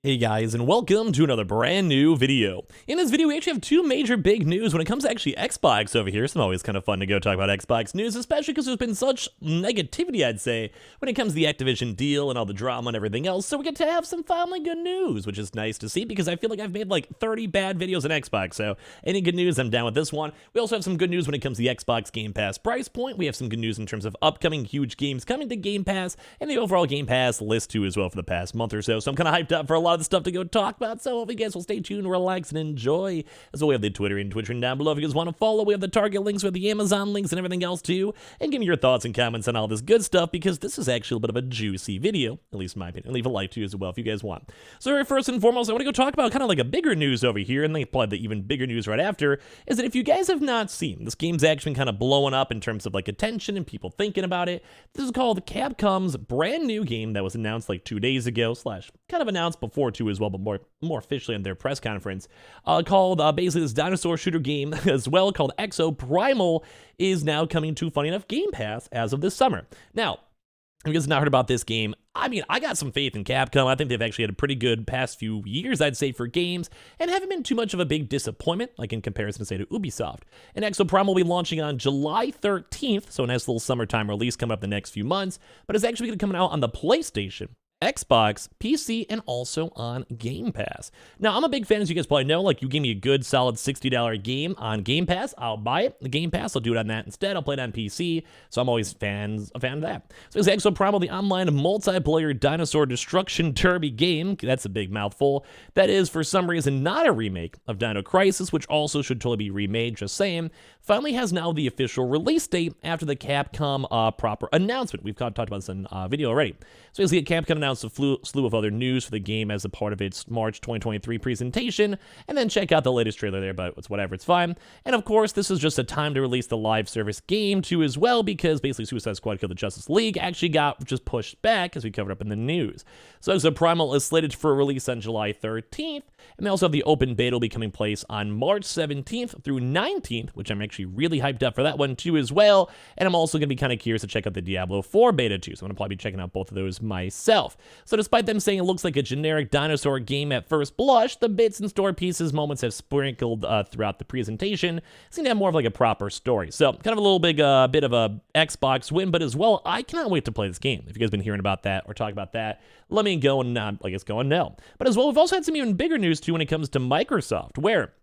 Hey guys, and welcome to another brand new video. In this video, we actually have two major big news when it comes to actually Xbox over here. So it's always kind of fun to go talk about Xbox news, especially because there's been such negativity, I'd say, when it comes to the Activision deal and all the drama and everything else. So we get to have some finally good news, which is nice to see because I feel like I've made like 30 bad videos on Xbox. So any good news, I'm down with this one. We also have some good news when it comes to the Xbox Game Pass price point. We have some good news in terms of upcoming huge games coming to Game Pass and the overall Game Pass list too as well for the past month or so. So I'm kind of hyped up for a lot of the stuff to go talk about, so hope you guys will stay tuned, relax, and enjoy. As well, we have the Twitter and Twitch down below if you guys want to follow. We have the Target links, we have the Amazon links, and everything else too. And give me your thoughts and comments on all this good stuff, because this is actually a bit of a juicy video, at least in my opinion. Leave a like too as well if you guys want. So first and foremost, I want to go talk about kind of like a bigger news over here, and then probably the even bigger news right after, is that if you guys have not seen, this game's actually been kind of blowing up in terms of like attention and people thinking about it. This is called Capcom's brand new game that was announced like 2 days ago, slash kind of announced before too as well, but more officially on their press conference, called basically this dinosaur shooter game as well, called Exo Primal, is now coming to, funny enough, Game Pass as of this summer. Now, if you guys have not heard about this game, I mean, I got some faith in Capcom. I think they've actually had a pretty good past few years, I'd say, for games, and haven't been too much of a big disappointment, like in comparison to, say, to Ubisoft. And Exo Primal will be launching on July 13th, so a nice little summertime release coming up the next few months, but it's actually going to come out on the PlayStation, Xbox, PC, and also on Game Pass. Now, I'm a big fan, as you guys probably know. Like, you give me a good, solid $60 game on Game Pass, I'll buy it. The Game Pass, I'll do it on that instead. I'll play it on PC, so I'm always a fan of that. So it's Exo Primal, the online multiplayer dinosaur destruction derby game. That's a big mouthful. That is, for some reason, not a remake of Dino Crisis, which also should totally be remade, just saying. Finally has now the official release date after the Capcom proper announcement. We've talked about this in video already. So basically, Capcom announced a slew of other news for the game as a part of its March 2023 presentation, and then check out the latest trailer there, but it's whatever, it's fine. And of course, this is just a time to release the live service game too as well, because basically Suicide Squad Kill the Justice League actually got just pushed back, as we covered up in the news. So Exo Primal is slated for release on July 13th, and they also have the open beta will be coming place on March 17th through 19th, which I'm actually really hyped up for that one too as well. And I'm also going to be kind of curious to check out the Diablo 4 beta too, so I'm going to probably be checking out both of those myself. So despite them saying it looks like a generic dinosaur game at first blush, the bits and story pieces moments have sprinkled throughout the presentation seem to have more of like a proper story. So kind of a little bit of a Xbox win, but as well, I cannot wait to play this game. If you guys have been hearing about that or talking about that, let me go and I guess go and no. But as well, we've also had some even bigger news too when it comes to Microsoft, where,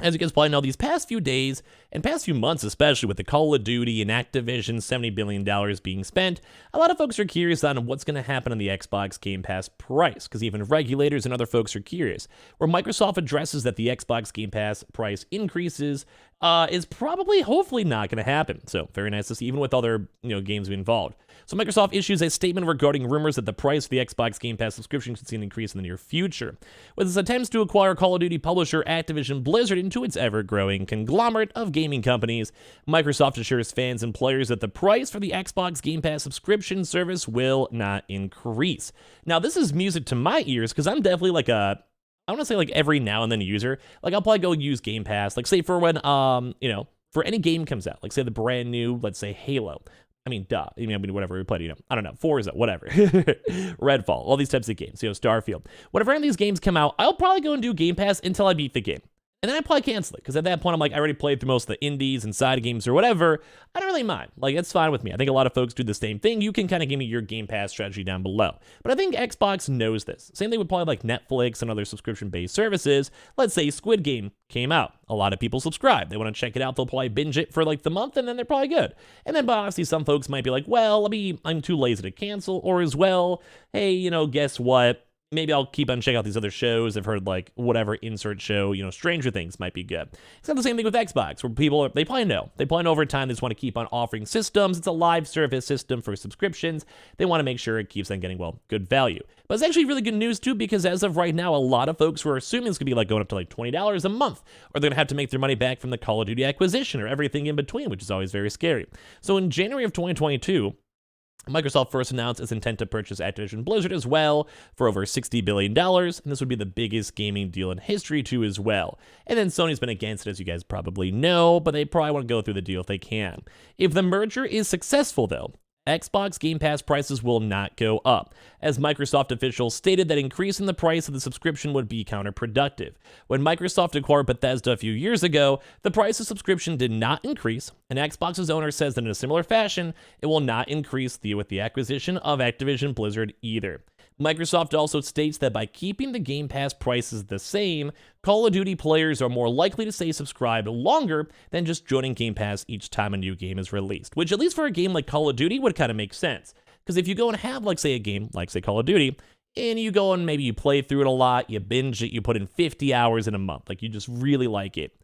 as you guys probably know, these past few days, and past few months especially, with the Call of Duty and Activision $70 billion being spent, a lot of folks are curious on what's going to happen on the Xbox Game Pass price, because even regulators and other folks are curious. Where Microsoft addresses that the Xbox Game Pass price increases is probably, hopefully, not going to happen. So very nice to see, even with other games involved. So Microsoft issues a statement regarding rumors that the price for the Xbox Game Pass subscription could see an increase in the near future, with its attempts to acquire Call of Duty publisher Activision Blizzard into its ever-growing conglomerate of gaming companies. Microsoft assures fans and players that the price for the Xbox Game Pass subscription service will not increase. Now, this is music to my ears, because I'm definitely like I want to say like every now and then user. Like, I'll probably go use Game Pass, like say for when for any game comes out, like say the brand new, let's say Halo. I mean, duh. I mean, whatever we played, I don't know, Forza, whatever. Redfall, all these types of games, Starfield. Whenever any of these games come out, I'll probably go and do Game Pass until I beat the game. And then I probably cancel it, because at that point, I'm like, I already played through most of the indies and side games or whatever. I don't really mind. Like, it's fine with me. I think a lot of folks do the same thing. You can kind of give me your Game Pass strategy down below. But I think Xbox knows this. Same thing with probably like Netflix and other subscription-based services. Let's say Squid Game came out. A lot of people subscribe. They want to check it out. They'll probably binge it for like the month, and then they're probably good. And then obviously some folks might be like, well, I'm too lazy to cancel. Or as well, hey, guess what? Maybe I'll keep on checking out these other shows. I've heard like whatever insert show, Stranger Things might be good. It's not the same thing with Xbox, where they probably know over time they just want to keep on offering systems. It's a live service system for subscriptions. They want to make sure it keeps on getting, good value. But it's actually really good news too, because as of right now, a lot of folks were assuming it's gonna be like going up to like $20 a month, or they're gonna have to make their money back from the Call of Duty acquisition or everything in between, which is always very scary. So in January of 2022, Microsoft first announced its intent to purchase Activision Blizzard as well for over $60 billion, and this would be the biggest gaming deal in history too as well. And then Sony's been against it, as you guys probably know, but they probably want to go through the deal if they can. If the merger is successful though, Xbox Game Pass prices will not go up, as Microsoft officials stated that increasing the price of the subscription would be counterproductive. When Microsoft acquired Bethesda a few years ago, the price of subscription did not increase, and Xbox's owner says that in a similar fashion, it will not increase with the acquisition of Activision Blizzard either. Microsoft also states that by keeping the Game Pass prices the same, Call of Duty players are more likely to stay subscribed longer than just joining Game Pass each time a new game is released, which at least for a game like Call of Duty would kind of make sense. Because if you go and have, like, say, a game like, say, Call of Duty, and you go and maybe you play through it a lot, you binge it, you put in 50 hours in a month, like you just really like it,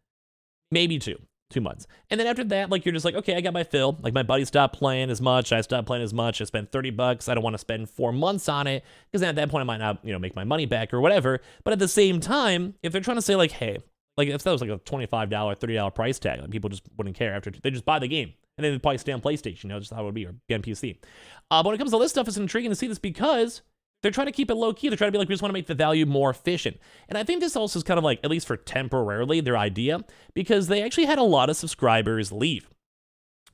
maybe 2 months. And then after that, like, you're just like, okay, I got my fill. Like, my buddy stopped playing as much. I stopped playing as much. I spent $30. I don't want to spend 4 months on it, because then at that point I might not, make my money back or whatever. But at the same time, if they're trying to say, like, hey, like, if that was like a $25, $30 price tag, like, people just wouldn't care after they just buy the game. And then they'd probably stay on PlayStation, just how it would be, or on PC. But when it comes to this stuff, it's intriguing to see this because they're trying to keep it low-key. They're trying to be like, we just want to make the value more efficient. And I think this also is kind of like, at least for temporarily, their idea, because they actually had a lot of subscribers leave.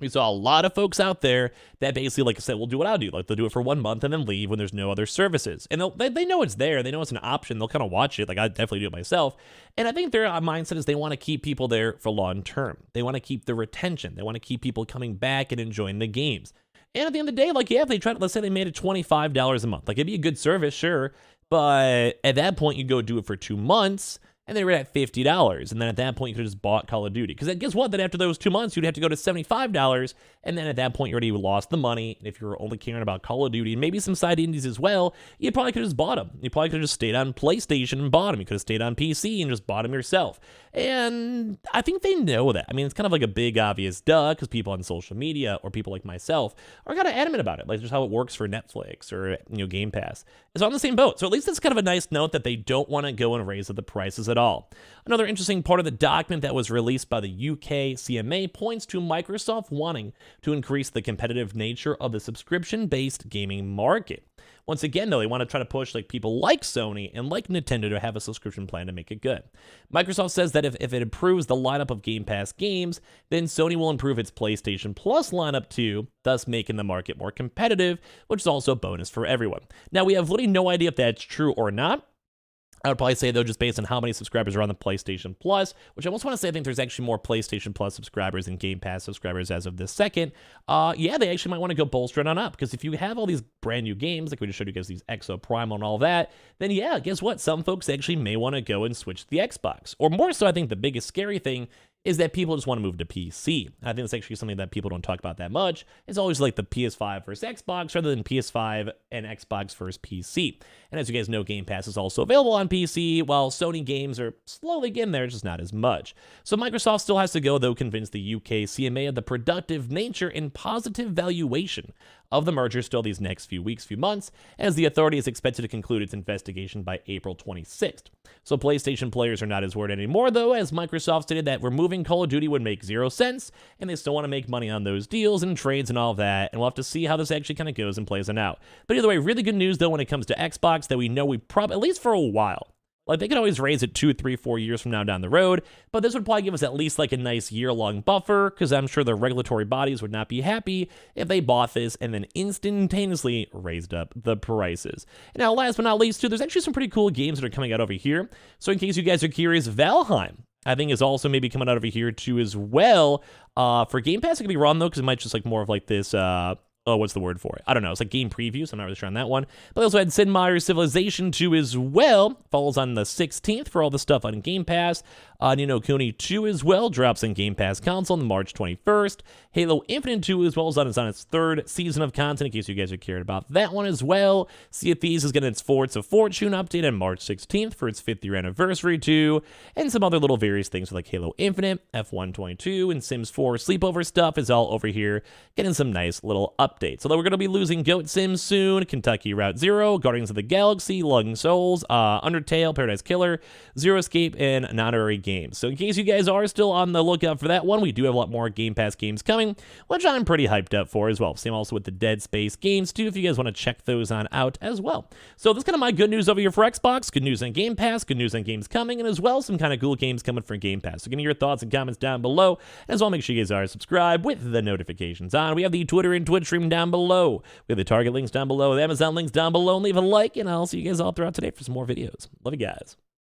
We saw a lot of folks out there that basically, like I said, will do what I do. Like, they'll do it for 1 month and then leave when there's no other services. And they know it's there. They know it's an option. They'll kind of watch it. Like, I definitely do it myself. And I think their mindset is they want to keep people there for long term. They want to keep the retention. They want to keep people coming back and enjoying the games. And at the end of the day, like, yeah, if they tried, let's say they made it $25 a month. Like, it'd be a good service, sure. But at that point, you go do it for 2 months, and they were at $50. And then at that point, you could have just bought Call of Duty. Because guess what? Then after those 2 months, you'd have to go to $75. And then at that point, you already lost the money. And if you were only caring about Call of Duty and maybe some side indies as well, you probably could have just bought them. You probably could have just stayed on PlayStation and bought them. You could have stayed on PC and just bought them yourself. And I think they know that. I mean, it's kind of like a big obvious duh, because people on social media or people like myself are kind of adamant about it. Like, just how it works for Netflix or, Game Pass. It's on the same boat. So at least it's kind of a nice note that they don't want to go and raise the prices at all. Another interesting part of the document that was released by the UK CMA points to Microsoft wanting to increase the competitive nature of the subscription-based gaming market. Once again, though, they want to try to push like people like Sony and like Nintendo to have a subscription plan to make it good. Microsoft says that if it improves the lineup of Game Pass games, then Sony will improve its PlayStation Plus lineup too, thus making the market more competitive, which is also a bonus for everyone. Now, we have literally no idea if that's true or not. I would probably say, though, just based on how many subscribers are on the PlayStation Plus, which I almost want to say I think there's actually more PlayStation Plus subscribers than Game Pass subscribers as of this second. Yeah, they actually might want to go bolster it on up, because if you have all these brand new games, like we just showed you guys, these Exo Primal and all that, then yeah, guess what? Some folks actually may want to go and switch to the Xbox. Or more so, I think the biggest scary thing is that people just want to move to PC. I think that's actually something that people don't talk about that much. It's always like the PS5 versus Xbox rather than PS5 and Xbox versus PC. And as you guys know, Game Pass is also available on PC, while Sony games are slowly getting there, just not as much. So Microsoft still has to go, though, convince the UK CMA of the productive nature and positive valuation of the merger still these next few weeks, few months, as the authority is expected to conclude its investigation by April 26th. So PlayStation players are not as worried anymore, though, as Microsoft stated that removing Call of Duty would make 0 sense, and they still want to make money on those deals and trades and all of that, and we'll have to see how this actually kind of goes and plays out. But either way, really good news, though, when it comes to Xbox, that we know we probably, at least for a while, like, they could always raise it 2, 3, 4 years from now down the road, but this would probably give us at least like a nice year-long buffer, because I'm sure the regulatory bodies would not be happy if they bought this and then instantaneously raised up the prices. And now, last but not least, too, there's actually some pretty cool games that are coming out over here. So in case you guys are curious, Valheim, I think, is also maybe coming out over here too as well. For Game Pass, it could be wrong, though, because it might just like more of like this, what's the word for it? I don't know. It's like game preview, so I'm not really sure on that one. But I also had Sid Meier's Civilization 2 as well. Falls on the 16th for all the stuff on Game Pass. Ni no Kuni 2 as well. Drops in Game Pass console on March 21st. Halo Infinite 2 as well is on its third season of content, in case you guys are curious about that one as well. Sea of Thieves is getting its Forts of Fortune update on March 16th for its 5th year anniversary too. And some other little various things like Halo Infinite, F122, and Sims 4 sleepover stuff is all over here, getting some nice little updates. Although we're going to be losing Goat Sims soon, Kentucky Route Zero, Guardians of the Galaxy, Logging Souls, Undertale, Paradise Killer, Zero Escape, and Honorary Games. So in case you guys are still on the lookout for that one, we do have a lot more Game Pass games coming, which I'm pretty hyped up for as well. Same also with the Dead Space games too, if you guys want to check those on out as well. So that's kind of my good news over here for Xbox, good news on Game Pass, good news on games coming, and as well some kind of cool games coming for Game Pass. So give me your thoughts and comments down below, and as well make sure you guys are subscribed with the notifications on. We have the Twitter and Twitch stream room down below. We have the Target links down below, the Amazon links down below, and leave a like, and I'll see you guys all throughout today for some more videos. Love you guys.